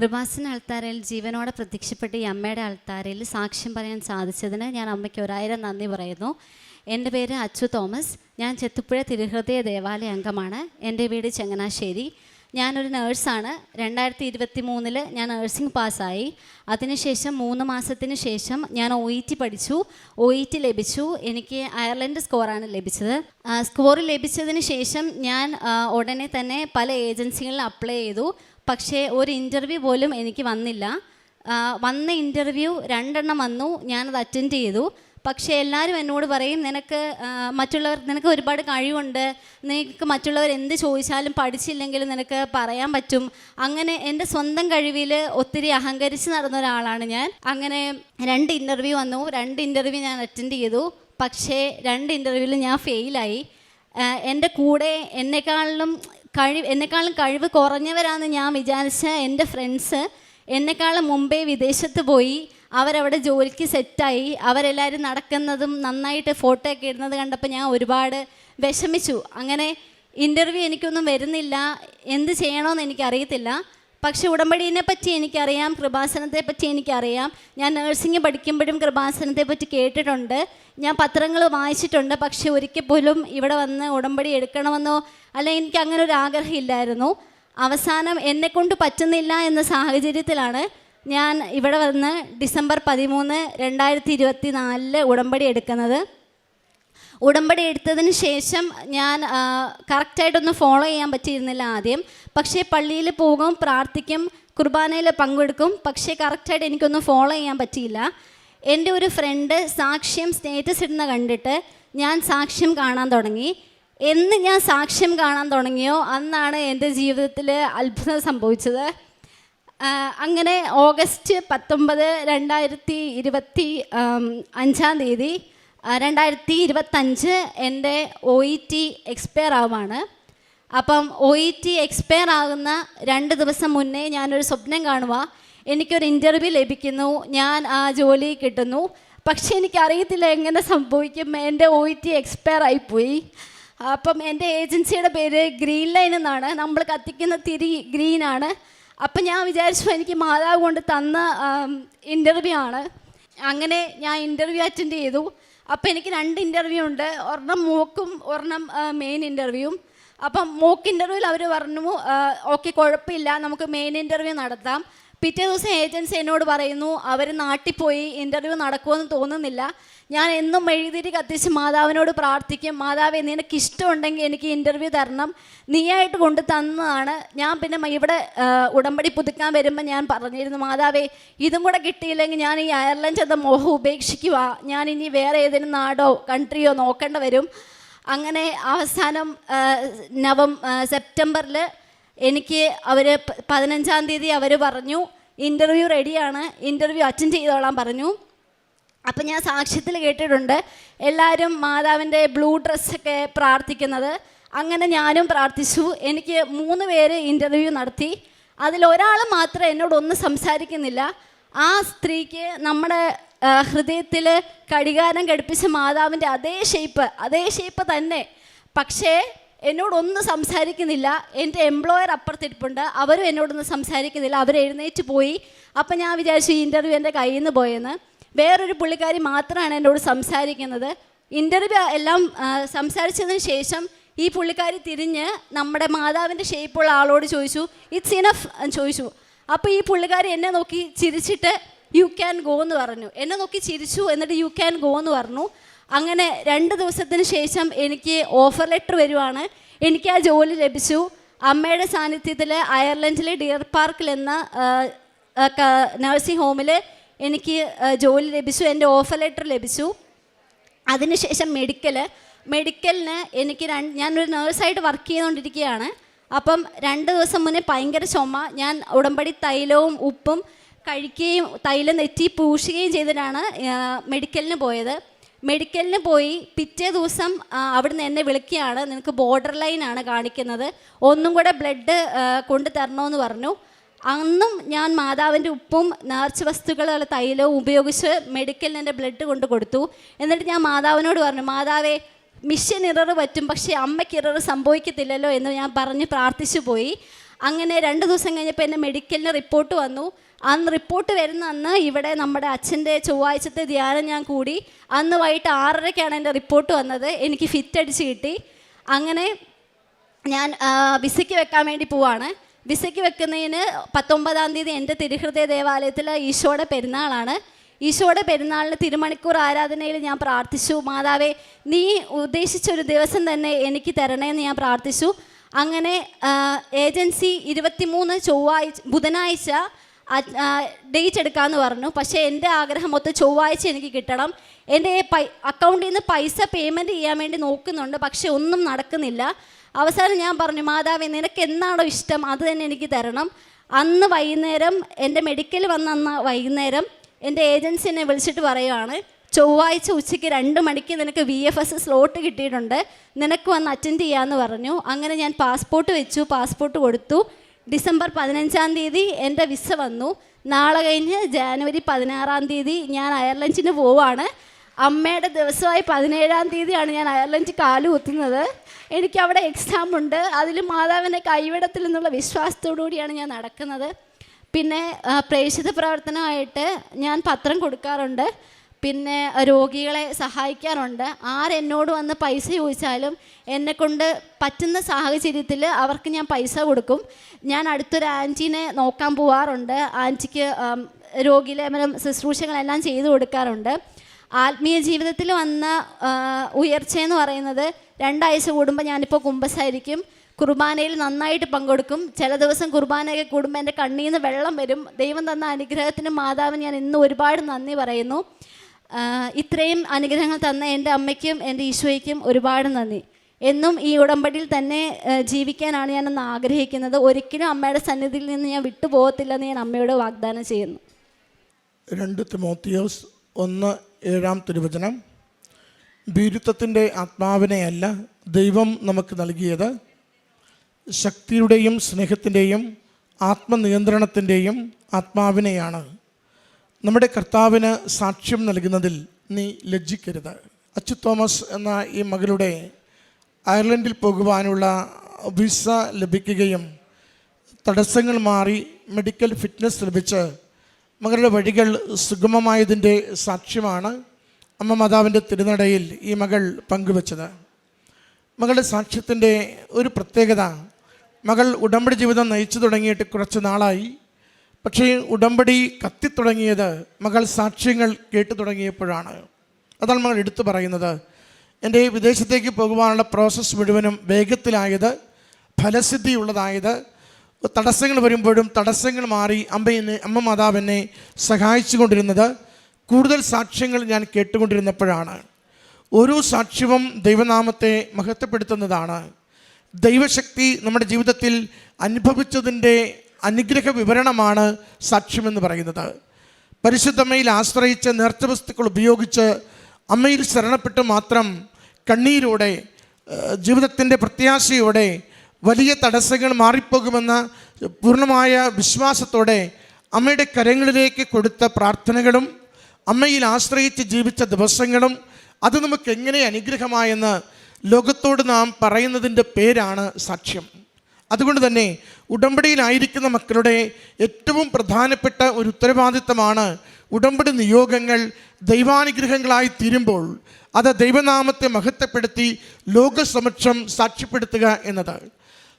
കൃപാസന അൾത്താരയിൽ ജീവനോടെ പ്രത്യക്ഷപ്പെട്ട ഈ അമ്മയുടെ അൾത്താരയിൽ സാക്ഷ്യം പറയാൻ സാധിച്ചതിന് ഞാൻ അമ്മയ്ക്ക് 1000 നന്ദി പറയുന്നു. എൻ്റെ പേര് അച്ചു തോമസ്. ഞാൻ ചെത്തുപ്പുഴ തിരുഹൃദയ ദേവാലയ അംഗമാണ്. എൻ്റെ വീട് ചങ്ങനാശ്ശേരി. ഞാനൊരു നേഴ്സാണ്. 2023 ഞാൻ നേഴ്സിംഗ് പാസ്സായി. അതിനുശേഷം 3 മാസത്തിന് ശേഷം ഞാൻ OET പഠിച്ചു. OET ലഭിച്ചു. എനിക്ക് അയർലൻഡ് സ്കോറാണ് ലഭിച്ചത്. സ്കോർ ലഭിച്ചതിന് ശേഷം ഞാൻ ഉടനെ തന്നെ പല ഏജൻസികളിൽ അപ്ലൈ ചെയ്തു. പക്ഷേ ഒരു ഇൻ്റർവ്യൂ പോലും എനിക്ക് വന്നില്ല. വന്ന ഇൻ്റർവ്യൂ 2 എണ്ണം വന്നു. ഞാനത് അറ്റൻഡ് ചെയ്തു. പക്ഷേ എല്ലാവരും എന്നോട് പറയും, നിനക്ക് ഒരുപാട് കഴിവുണ്ട്, നിനക്ക് മറ്റുള്ളവർ എന്ത് ചോദിച്ചാലും പഠിച്ചില്ലെങ്കിലും നിനക്ക് പറയാൻ പറ്റും. അങ്ങനെ എൻ്റെ സ്വന്തം കഴിവിൽ ഒത്തിരി അഹങ്കരിച്ച് നടന്ന ഒരാളാണ് ഞാൻ. അങ്ങനെ 2 ഇൻ്റർവ്യൂ വന്നു. 2 ഇൻ്റർവ്യൂ ഞാൻ അറ്റൻഡ് ചെയ്തു. പക്ഷേ 2 ഇൻ്റർവ്യൂവിൽ ഞാൻ ഫെയിലായി. എൻ്റെ കൂടെ എന്നെക്കാളും കഴിവ് കുറഞ്ഞവരാണെന്ന് ഞാൻ വിചാരിച്ച എൻ്റെ ഫ്രണ്ട്സ് എന്നെക്കാളും മുമ്പേ വിദേശത്ത് പോയി. അവരവിടെ ജോലിക്ക് സെറ്റായി. അവരെല്ലാവരും നടക്കുന്നതും നന്നായിട്ട് ഫോട്ടോ ഒക്കെ ഇടുന്നത് കണ്ടപ്പോൾ ഞാൻ ഒരുപാട് വിഷമിച്ചു. അങ്ങനെ ഇൻ്റർവ്യൂ എനിക്കൊന്നും വരുന്നില്ല, എന്ത് ചെയ്യണമെന്ന് എനിക്കറിയത്തില്ല. പക്ഷേ ഉടമ്പടിയെ പറ്റി എനിക്കറിയാം, കൃപാസനത്തെ പറ്റി എനിക്കറിയാം. ഞാൻ നേഴ്സിംഗ് പഠിക്കുമ്പോഴും കൃപാസനത്തെ പറ്റി കേട്ടിട്ടുണ്ട്, ഞാൻ പത്രങ്ങൾ വായിച്ചിട്ടുണ്ട്. പക്ഷേ ഒരിക്കൽ പോലും ഇവിടെ വന്ന് ഉടമ്പടി എടുക്കണമെന്നോ അല്ലെങ്കിൽ എനിക്ക് അങ്ങനെ ഒരു ആഗ്രഹം ഇല്ലായിരുന്നു. അവസാനം എന്നെക്കൊണ്ട് പറ്റുന്നില്ല എന്ന സാഹചര്യത്തിലാണ് ഞാൻ ഇവിടെ വന്ന് ഡിസംബർ 13, 2024 ഉടമ്പടി എടുക്കുന്നത്. ഉടമ്പടി എടുത്തതിന് ശേഷം ഞാൻ കറക്റ്റായിട്ടൊന്നും ഫോളോ ചെയ്യാൻ പറ്റിയിരുന്നില്ല ആദ്യം. പക്ഷേ പള്ളിയിൽ പോകും, പ്രാർത്ഥിക്കും, കുർബാനയിൽ പങ്കെടുക്കും. പക്ഷേ കറക്റ്റായിട്ട് എനിക്കൊന്നും ഫോളോ ചെയ്യാൻ പറ്റിയില്ല. എൻ്റെ ഒരു ഫ്രണ്ട് സാക്ഷ്യം സ്റ്റേറ്റസ് ഇടുന്ന കണ്ടിട്ട് ഞാൻ സാക്ഷ്യം കാണാൻ തുടങ്ങി. എന്ന് ഞാൻ സാക്ഷ്യം കാണാൻ തുടങ്ങിയോ അന്നാണ് എൻ്റെ ജീവിതത്തിൽ അത്ഭുതം സംഭവിച്ചത്. അങ്ങനെ ഓഗസ്റ്റ് 19, 2025 2025 എൻ്റെ OET എക്സ്പയർ ആവുകയാണ്. അപ്പം OET എക്സ്പയർ ആകുന്ന 2 ദിവസം മുന്നേ ഞാനൊരു സ്വപ്നം കാണുക, എനിക്കൊരു ഇൻ്റർവ്യൂ ലഭിക്കുന്നു, ഞാൻ ആ ജോലി കിട്ടുന്നു. പക്ഷേ എനിക്കറിയത്തില്ല എങ്ങനെ സംഭവിക്കും. എൻ്റെ OET എക്സ്പയർ ആയിപ്പോയി. അപ്പം എൻ്റെ ഏജൻസിയുടെ പേര് ഗ്രീൻ ലൈൻ എന്നാണ്. നമ്മൾ കത്തിക്കുന്ന തിരി ഗ്രീനാണ്. അപ്പം ഞാൻ വിചാരിച്ചു എനിക്ക് മാതാവ് കൊണ്ട് തന്ന ഇൻ്റർവ്യൂ ആണ്. അങ്ങനെ ഞാൻ ഇൻ്റർവ്യൂ അറ്റൻഡ് ചെയ്തു. അപ്പം എനിക്ക് 2 ഇൻ്റർവ്യൂ ഉണ്ട്, ഒരെണ്ണം മോക്കും ഒരെണ്ണം മെയിൻ ഇൻ്റർവ്യൂവും. അപ്പം മോക്ക് ഇൻ്റർവ്യൂവിൽ അവർ പറഞ്ഞു ഓക്കെ കുഴപ്പമില്ല, നമുക്ക് മെയിൻ ഇൻ്റർവ്യൂ നടത്താം. പിറ്റേ ദിവസം ഏജൻസി എന്നോട് പറയുന്നു അവർ നാട്ടിൽ പോയി, ഇൻ്റർവ്യൂ നടക്കുമെന്ന് തോന്നുന്നില്ല. ഞാൻ എന്നും മെഴുകുതിരി കത്തിച്ച് മാതാവിനോട് പ്രാർത്ഥിക്കും, മാതാവേ നിനക്ക് ഇഷ്ടമുണ്ടെങ്കിൽ എനിക്ക് ഇൻ്റർവ്യൂ തരണം, നീയായിട്ട് കൊണ്ട് തന്നതാണ്. ഞാൻ പിന്നെ ഇവിടെ ഉടമ്പടി പുതുക്കാൻ വരുമ്പോൾ ഞാൻ പറഞ്ഞിരുന്നു, മാതാവേ ഇതും കൂടെ കിട്ടിയില്ലെങ്കിൽ ഞാൻ ഈ അയർലൻഡ് എന്ന മോഹം ഉപേക്ഷിക്കുക, ഞാൻ ഇനി വേറെ ഏതെങ്കിലും നാടോ കൺട്രിയോ നോക്കേണ്ട വരും. അങ്ങനെ അവസാനം സെപ്റ്റംബറിൽ എനിക്ക് അവർ 15-ാം തീയതി അവർ പറഞ്ഞു ഇൻ്റർവ്യൂ റെഡിയാണ്, ഇൻ്റർവ്യൂ അറ്റൻഡ് ചെയ്തോളാൻ പറഞ്ഞു. അപ്പം ഞാൻ സാക്ഷ്യത്തിൽ കേട്ടിട്ടുണ്ട് എല്ലാവരും മാതാവിൻ്റെ ബ്ലൂ ഡ്രസ്സൊക്കെ പ്രാർത്ഥിക്കുന്നത്. അങ്ങനെ ഞാനും പ്രാർത്ഥിച്ചു. എനിക്ക് 3 പേര് ഇൻ്റർവ്യൂ നടത്തി. അതിലൊരാൾ മാത്രം എന്നോടൊന്നും സംസാരിക്കുന്നില്ല. ആ സ്ത്രീക്ക് നമ്മുടെ ഹൃദയത്തിൽ കടികാരം ഘടിപ്പിച്ച മാതാവിൻ്റെ അതേ ഷേപ്പ് തന്നെ. പക്ഷേ എന്നോടൊന്നും സംസാരിക്കുന്നില്ല. എൻ്റെ എംപ്ലോയർ അപ്പുറത്തിരിപ്പുണ്ട്, അവരും എന്നോടൊന്നും സംസാരിക്കുന്നില്ല. അവർ എഴുന്നേറ്റ് പോയി. അപ്പം ഞാൻ വിചാരിച്ചു ഈ ഇൻ്റർവ്യൂ എൻ്റെ കയ്യിൽ നിന്ന് പോയെന്ന്. വേറൊരു പുള്ളിക്കാരി മാത്രമാണ് എന്നോട് സംസാരിക്കുന്നത്. ഇൻ്റർവ്യൂ എല്ലാം സംസാരിച്ചതിന് ശേഷം ഈ പുള്ളിക്കാരി തിരിഞ്ഞ് നമ്മുടെ മാതാവിൻ്റെ ഷേപ്പുള്ള ആളോട് ചോദിച്ചു ഇറ്റ്സ് ഇനഫ് എന്ന് ചോദിച്ചു. അപ്പോൾ ഈ പുള്ളിക്കാരി എന്നെ നോക്കി ചിരിച്ചിട്ട് യു ക്യാൻ ഗോ എന്ന് പറഞ്ഞു. എന്നെ നോക്കി ചിരിച്ചു, എന്നിട്ട് യു ക്യാൻ ഗോ എന്ന് പറഞ്ഞു. അങ്ങനെ 2 ദിവസത്തിന് ശേഷം എനിക്ക് ഓഫർ ലെറ്റർ വരുവാണ്. എനിക്ക് ആ ജോലി ലഭിച്ചു. അമ്മയുടെ സാന്നിധ്യത്തിൽ അയർലൻഡിലെ ഡിയർ പാർക്കിൽ എന്ന നഴ്സിംഗ് ഹോമിൽ എനിക്ക് ജോലി ലഭിച്ചു. എൻ്റെ ഓഫർ ലെറ്റർ ലഭിച്ചു. അതിനുശേഷം മെഡിക്കലിന് എനിക്ക് ഞാനൊരു നേഴ്സായിട്ട് വർക്ക് ചെയ്തുകൊണ്ടിരിക്കുകയാണ്. അപ്പം 2 ദിവസം മുന്നേ ഭയങ്കര ചുമ. ഞാൻ ഉടമ്പടി തൈലവും ഉപ്പും കഴിക്കുകയും തൈലം നെറ്റി പൂശുകയും ചെയ്തിട്ടാണ് മെഡിക്കലിന് പോയത്. മെഡിക്കലിന് പോയി പിറ്റേ ദിവസം അവിടുന്ന് എന്നെ വിളിക്കുകയാണ്, നിനക്ക് ബോർഡർ ലൈനാണ് കാണിക്കുന്നത്, ഒന്നും കൂടെ ബ്ലഡ് കൊണ്ടു തരണമെന്ന് പറഞ്ഞു. അന്നും ഞാൻ മാതാവിൻ്റെ ഉപ്പും നേർച്ച വസ്തുക്കളുടെ തൈലവും ഉപയോഗിച്ച് മെഡിക്കലിന് എൻ്റെ ബ്ലഡ് കൊണ്ട് കൊടുത്തു. എന്നിട്ട് ഞാൻ മാതാവിനോട് പറഞ്ഞു, മാതാവേ മിഷൻ ഇറർ പറ്റും, പക്ഷേ അമ്മയ്ക്ക് ഇറർ സംഭവിക്കത്തില്ലല്ലോ എന്ന് ഞാൻ പറഞ്ഞ് പ്രാർത്ഥിച്ചു പോയി. അങ്ങനെ 2 ദിവസം കഴിഞ്ഞപ്പോൾ എൻ്റെ മെഡിക്കലിന് റിപ്പോർട്ട് വന്നു. അന്ന് റിപ്പോർട്ട് വരുന്ന അന്ന് ഇവിടെ നമ്മുടെ അച്ഛൻ്റെ ചൊവ്വാഴ്ചത്തെ ധ്യാനം ഞാൻ കൂടി. അന്ന് വൈകിട്ട് 6:30-ക്കാണ് എൻ്റെ റിപ്പോർട്ട് വന്നത്. എനിക്ക് ഫിറ്റ് അടിച്ച് കിട്ടി. അങ്ങനെ ഞാൻ വിസയ്ക്ക് വെക്കാൻ വേണ്ടി പോവാണ്. വിസയ്ക്ക് വെക്കുന്നതിന് 19-ാം തീയതി എൻ്റെ തിരുഹൃദയ ദേവാലയത്തിൽ ഈശോയുടെ പെരുന്നാളാണ്. ഈശോയുടെ പെരുന്നാളിന് തിരുമണിക്കൂർ ആരാധനയിൽ ഞാൻ പ്രാർത്ഥിച്ചു, മാതാവേ നീ ഉദ്ദേശിച്ചൊരു ദിവസം തന്നെ എനിക്ക് തരണേന്ന് ഞാൻ പ്രാർത്ഥിച്ചു. അങ്ങനെ ഏജൻസി 23 ബുധനാഴ്ച ഡേറ്റ് എടുക്കാമെന്ന് പറഞ്ഞു. പക്ഷേ എൻ്റെ ആഗ്രഹം മൊത്തം ചൊവ്വാഴ്ച എനിക്ക് കിട്ടണം. എൻ്റെ അക്കൗണ്ടിൽ നിന്ന് പൈസ പേയ്മെൻറ്റ് ചെയ്യാൻ വേണ്ടി നോക്കുന്നുണ്ട്, പക്ഷേ ഒന്നും നടക്കുന്നില്ല. അവസാനം ഞാൻ പറഞ്ഞു, മാതാവേ നിനക്ക് എന്നാണോ ഇഷ്ടം അത് തന്നെ എനിക്ക് തരണം. അന്ന് വൈകുന്നേരം എൻ്റെ മെഡിക്കൽ വന്ന വൈകുന്നേരം എൻ്റെ ഏജൻസി എന്നെ വിളിച്ചിട്ട് പറയുവാണ്, ചൊവ്വാഴ്ച ഉച്ചയ്ക്ക് 2 മണിക്ക് നിനക്ക് VFS സ്ലോട്ട് കിട്ടിയിട്ടുണ്ട്, നിനക്ക് വന്ന് അറ്റൻഡ് ചെയ്യാമെന്ന് പറഞ്ഞു. അങ്ങനെ ഞാൻ പാസ്പോർട്ട് വെച്ചു, പാസ്പോർട്ട് കൊടുത്തു. ഡിസംബർ 15-ാം തീയതി എൻ്റെ വിസ വന്നു. നാളെ കഴിഞ്ഞ് ജാനുവരി 16-ാം തീയതി ഞാൻ അയർലൻഡിന് പോവാണ്. അമ്മയുടെ ദിവസമായി 17-ാം തീയതിയാണ് ഞാൻ അയർലൻഡിൽ കാല് കുത്തുന്നത്. എനിക്ക് അവിടെ എക്സാം ഉണ്ട്. അതിൽ മാതാവിനെ കൈവിടത്തിൽ നിന്നുള്ള വിശ്വാസത്തോടു കൂടിയാണ് ഞാൻ നടക്കുന്നത്. പിന്നെ പ്രേക്ഷിത പ്രവർത്തനമായിട്ട് ഞാൻ പത്രം കൊടുക്കാറുണ്ട്, പിന്നെ രോഗികളെ സഹായിക്കാറുണ്ട്. ആരെന്നോട് വന്ന് പൈസ ചോദിച്ചാലും എന്നെക്കൊണ്ട് പറ്റുന്ന സാഹചര്യത്തിൽ അവർക്ക് ഞാൻ പൈസ കൊടുക്കും. ഞാൻ അടുത്തൊരു ആൻറ്റീനെ നോക്കാൻ പോവാറുണ്ട്. ആൻറ്റിക്ക് രോഗിലേപനം ശുശ്രൂഷകളെല്ലാം ചെയ്തു കൊടുക്കാറുണ്ട്. ആത്മീയ ജീവിതത്തിൽ വന്ന ഉയർച്ചയെന്ന് പറയുന്നത് 2 ആഴ്ച കൂടുമ്പോൾ ഞാനിപ്പോൾ കുമ്പസാരിക്കും, കുർബാനയിൽ നന്നായിട്ട് പങ്കെടുക്കും. ചില ദിവസം കുർബാനയൊക്കെ കൂടുമ്പോൾ എൻ്റെ കണ്ണിൽ നിന്ന് വെള്ളം വരും. ദൈവം തന്ന അനുഗ്രഹത്തിന് മാതാവിന് ഞാൻ ഇന്ന് ഒരുപാട് നന്ദി പറയുന്നു. ഇത്രയും അനുഗ്രഹങ്ങൾ തന്ന എൻ്റെ അമ്മയ്ക്കും എൻ്റെ ഈശോയ്ക്കും ഒരുപാട് നന്ദി. എന്നും ഈ ഉടമ്പടിയിൽ തന്നെ ജീവിക്കാനാണ് ഞാനൊന്ന് ആഗ്രഹിക്കുന്നത്. ഒരിക്കലും അമ്മയുടെ സന്നിധിയിൽ നിന്ന് ഞാൻ വിട്ടുപോകത്തില്ലെന്ന് ഞാൻ അമ്മയോട് വാഗ്ദാനം ചെയ്യുന്നു. 2 തിമോത്തിയോസ് 1:7 ഭീരുത്വത്തിൻ്റെ ആത്മാവിനെയല്ല ദൈവം നമുക്ക് നൽകിയത്, ശക്തിയുടെയും സ്നേഹത്തിൻ്റെയും ആത്മനിയന്ത്രണത്തിൻ്റെയും ആത്മാവിനെയാണ്. നമ്മുടെ കർത്താവിന് സാക്ഷ്യം നൽകുന്നതിൽ നീ ലജ്ജിക്കരുത്. അച്ചു തോമസ് എന്ന ഈ മകളുടെ അയർലൻഡിൽ പോകുവാനുള്ള വിസ ലഭിക്കുകയും തടസ്സങ്ങൾ മാറി മെഡിക്കൽ ഫിറ്റ്നസ് ലഭിച്ച് മകളുടെ വഴികൾ സുഗമമായതിൻ്റെ സാക്ഷ്യമാണ് അമ്മ മാതാവിൻ്റെ തിരുനടയിൽ ഈ മകൾ പങ്കുവച്ചത്. മകളുടെ സാക്ഷ്യത്തിൻ്റെ ഒരു പ്രത്യേകത, മകൾ ഉടമ്പടി ജീവിതം നയിച്ചു തുടങ്ങിയിട്ട് കുറച്ച് നാളായി. പക്ഷേ ഉടമ്പടി കത്തിത്തുടങ്ങിയത് മകൾ സാക്ഷ്യങ്ങൾ കേട്ടു തുടങ്ങിയപ്പോഴാണ്. അതാണ് മകൾ എടുത്തു പറയുന്നത്. എൻ്റെ വിദേശത്തേക്ക് പോകുവാനുള്ള പ്രോസസ്സ് മുഴുവനും വേഗത്തിലായത്, ഫലസിദ്ധിയുള്ളതായത്, തടസ്സങ്ങൾ വരുമ്പോഴും തടസ്സങ്ങൾ മാറി അമ്മ മാതാവ് എന്നെ സഹായിച്ചു കൊണ്ടിരുന്നത്, കൂടുതൽ സാക്ഷ്യങ്ങൾ ഞാൻ കേട്ടുകൊണ്ടിരുന്നപ്പോഴാണ്. ഓരോ സാക്ഷ്യവും ദൈവനാമത്തെ മഹത്വപ്പെടുത്തുന്നതാണ്. ദൈവശക്തി നമ്മുടെ ജീവിതത്തിൽ അനുഭവിച്ചതിൻ്റെ അനുഗ്രഹ വിവരണമാണ് സാക്ഷ്യമെന്ന് പറയുന്നത്. പരിശുദ്ധമ്മയിൽ ആശ്രയിച്ച് നേർച്ച വസ്തുക്കൾ ഉപയോഗിച്ച് അമ്മയിൽ ശരണപ്പെട്ട് മാത്രം കണ്ണീരോടെ ജീവിതത്തിൻ്റെ പ്രത്യാശയോടെ വലിയ തടസ്സങ്ങൾ മാറിപ്പോകുമെന്ന പൂർണ്ണമായ വിശ്വാസത്തോടെ അമ്മയുടെ കരങ്ങളിലേക്ക് കൊടുത്ത പ്രാർത്ഥനകളും അമ്മയിൽ ആശ്രയിച്ച് ജീവിച്ച ദിവസങ്ങളും അത് നമുക്ക് എങ്ങനെ അനുഗ്രഹമായെന്ന് ലോകത്തോട് നാം പറയുന്നതിൻ്റെ പേരാണ് സാക്ഷ്യം. അതുകൊണ്ട് തന്നെ ഉടമ്പടിയിലായിരിക്കുന്ന മക്കളുടെ ഏറ്റവും പ്രധാനപ്പെട്ട ഒരു ഉത്തരവാദിത്തമാണ് ഉടമ്പടി നിയോഗങ്ങൾ ദൈവാനുഗ്രഹങ്ങളായി തീരുമ്പോൾ അത് ദൈവനാമത്തെ മഹത്വപ്പെടുത്തി ലോകസമക്ഷം സാക്ഷ്യപ്പെടുത്തുക എന്നത്.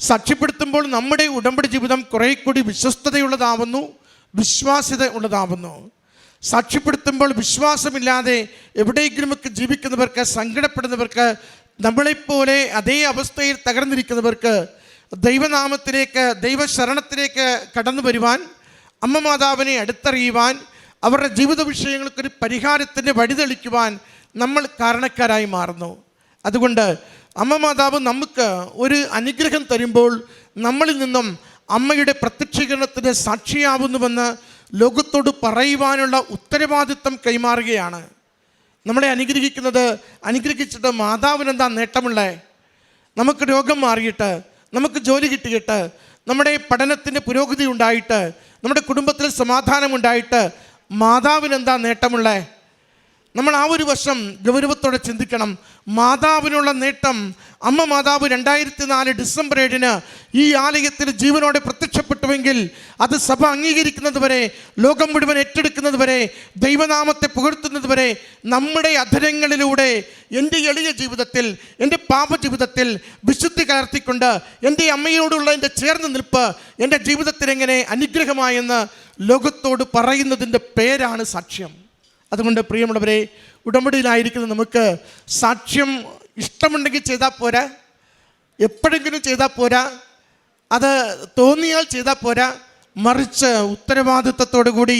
സാക്ഷ്യപ്പെടുത്തുമ്പോൾ നമ്മുടെ ഉടമ്പടി ജീവിതം കുറേ കൂടി വിശ്വസ്തതയുള്ളതാവുന്നു, വിശ്വാസ്യത ഉള്ളതാവുന്നു. സാക്ഷ്യപ്പെടുത്തുമ്പോൾ വിശ്വാസമില്ലാതെ എവിടെയെങ്കിലുമൊക്കെ ജീവിക്കുന്നവർക്ക്, സങ്കടപ്പെടുന്നവർക്ക്, നമ്മളെപ്പോലെ അതേ അവസ്ഥയിൽ തകർന്നിരിക്കുന്നവർക്ക് ദൈവനാമത്തിലേക്ക്, ദൈവശരണത്തിലേക്ക് കടന്നു വരുവാൻ, അമ്മ മാതാവിനെ അടുത്തറിയുവാൻ, അവരുടെ ജീവിത വിഷയങ്ങൾക്കൊരു പരിഹാരത്തിൻ്റെ വഴിതെളിക്കുവാൻ നമ്മൾ കാരണക്കാരായി മാറുന്നു. അതുകൊണ്ട് അമ്മ മാതാവ് നമുക്ക് ഒരു അനുഗ്രഹം തരുമ്പോൾ നമ്മളിൽ നിന്നും അമ്മയുടെ പ്രത്യക്ഷീകരണത്തിന് സാക്ഷിയാവുന്നുവെന്ന് ലോകത്തോട് പറയുവാനുള്ള ഉത്തരവാദിത്വം കൈമാറുകയാണ്. നമ്മളെ അനുഗ്രഹിച്ചിട്ട് മാതാവിനെന്താ നേട്ടമുള്ളേ? നമുക്ക് രോഗം മാറിയിട്ട്, നമുക്ക് ജോലി കിട്ടിയിട്ട്, നമ്മുടെ പഠനത്തിൻ്റെ പുരോഗതി ഉണ്ടായിട്ട്, നമ്മുടെ കുടുംബത്തിൽ സമാധാനമുണ്ടായിട്ട് മാതാവിനെന്താ നേട്ടമുള്ളേ? നമ്മൾ ആ ഒരു വശം ഗൗരവത്തോടെ ചിന്തിക്കണം. മാതാവിനുള്ള നേട്ടം, അമ്മ മാതാവ് 2004 ഡിസംബർ 7 ഈ ആലയത്തിൽ ജീവനോടെ പ്രത്യക്ഷപ്പെട്ടുവെങ്കിൽ അത് സഭ അംഗീകരിക്കുന്നത് വരെ, ലോകം മുഴുവൻ ഏറ്റെടുക്കുന്നത് വരെ, ദൈവനാമത്തെ പുകഴ്ത്തുന്നത് വരെ നമ്മുടെ അധരങ്ങളിലൂടെ എൻ്റെ എളിയ ജീവിതത്തിൽ, എൻ്റെ പാപജീവിതത്തിൽ വിശുദ്ധി കലർത്തിക്കൊണ്ട് എൻ്റെ അമ്മയോടുള്ള എൻ്റെ ചേർന്ന് നിൽപ്പ് എൻ്റെ ജീവിതത്തിൽ എങ്ങനെ അനുഗ്രഹമായെന്ന് ലോകത്തോട് പറയുന്നതിൻ്റെ പേരാണ് സാക്ഷ്യം. അതുകൊണ്ട് പ്രിയമുള്ളവരെ, ഉടമ്പടിയിലായിരിക്കുന്ന നമുക്ക് സാക്ഷ്യം ഇഷ്ടമുണ്ടെങ്കിൽ ചെയ്താൽ പോരാ, എപ്പോഴെങ്കിലും ചെയ്താൽ പോരാ, അത് തോന്നിയാൽ ചെയ്താൽ പോരാ, മറിച്ച് ഉത്തരവാദിത്വത്തോടു കൂടി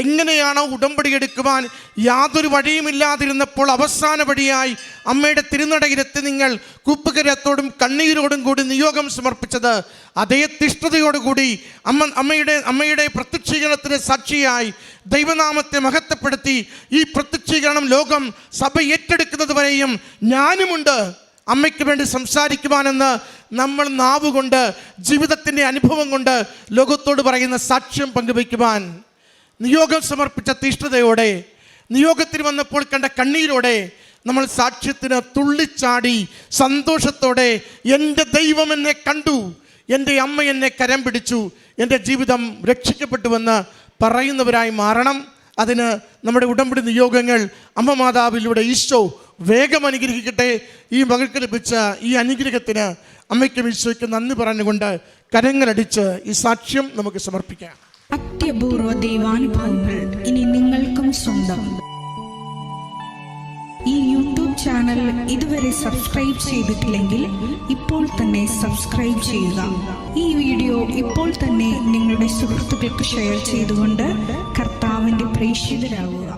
എങ്ങനെയാണോ ഉടമ്പടി എടുക്കുവാൻ യാതൊരു വഴിയുമില്ലാതിരുന്നപ്പോൾ അവസാന വഴിയായി അമ്മയുടെ തിരുനടയിലെത്തി നിങ്ങൾ കൂപ്പുകരത്തോടും കണ്ണീരോടും കൂടി നിയോഗം സമർപ്പിച്ചത്, അതേ തിഷ്ഠതയോടുകൂടി അമ്മയുടെ പ്രത്യക്ഷീകരണത്തിന് സാക്ഷിയായി ദൈവനാമത്തെ മഹത്വപ്പെടുത്തി ഈ പ്രത്യക്ഷീകരണം ലോകം സഭ ഏറ്റെടുക്കുന്നത് വരെയും ഞാനുമുണ്ട് അമ്മയ്ക്ക് വേണ്ടി സംസാരിക്കുവാനെന്ന് നമ്മൾ നാവുകൊണ്ട്, ജീവിതത്തിൻ്റെ അനുഭവം കൊണ്ട് ലോകത്തോട് പറയുന്ന സാക്ഷ്യം പങ്കുവയ്ക്കുവാൻ നിയോഗം സമർപ്പിച്ച തീഷ്ണതയോടെ, നിയോഗത്തിന് വന്നപ്പോൾ കണ്ട കണ്ണീരോടെ നമ്മൾ സാക്ഷ്യത്തിന് തുള്ളിച്ചാടി സന്തോഷത്തോടെ എൻ്റെ ദൈവം എന്നെ കണ്ടു, എൻ്റെ അമ്മ എന്നെ കരം പിടിച്ചു, എൻ്റെ ജീവിതം രക്ഷിക്കപ്പെട്ടുവെന്ന് പറയുന്നവരായി മാറണം. അതിന് നമ്മുടെ ഉടമ്പടി നിയോഗങ്ങൾ അമ്മ മാതാവിലൂടെ ഈശോ വേഗം അനുഗ്രഹിക്കട്ടെ. ഈ മകൾക്ക് ലഭിച്ച ഈ അനുഗ്രഹത്തിന് അമ്മയ്ക്കും ഈശോയ്ക്കും നന്ദി പറഞ്ഞുകൊണ്ട് കരങ്ങളടിച്ച് ഈ സാക്ഷ്യം നമുക്ക് സമർപ്പിക്കാം. അത്യപൂർവ ദൈവാനുഭവങ്ങൾ ഇനി നിങ്ങൾക്കും സ്വന്തം. ഈ യൂട്യൂബ് ചാനൽ ഇതുവരെ സബ്സ്ക്രൈബ് ചെയ്തിട്ടില്ലെങ്കിൽ ഇപ്പോൾ തന്നെ സബ്സ്ക്രൈബ് ചെയ്യുക. ഈ വീഡിയോ ഇപ്പോൾ തന്നെ നിങ്ങളുടെ സുഹൃത്തുക്കൾക്ക് ഷെയർ ചെയ്തുകൊണ്ട് കർത്താവിൻ്റെ പ്രേക്ഷിതരാകുക.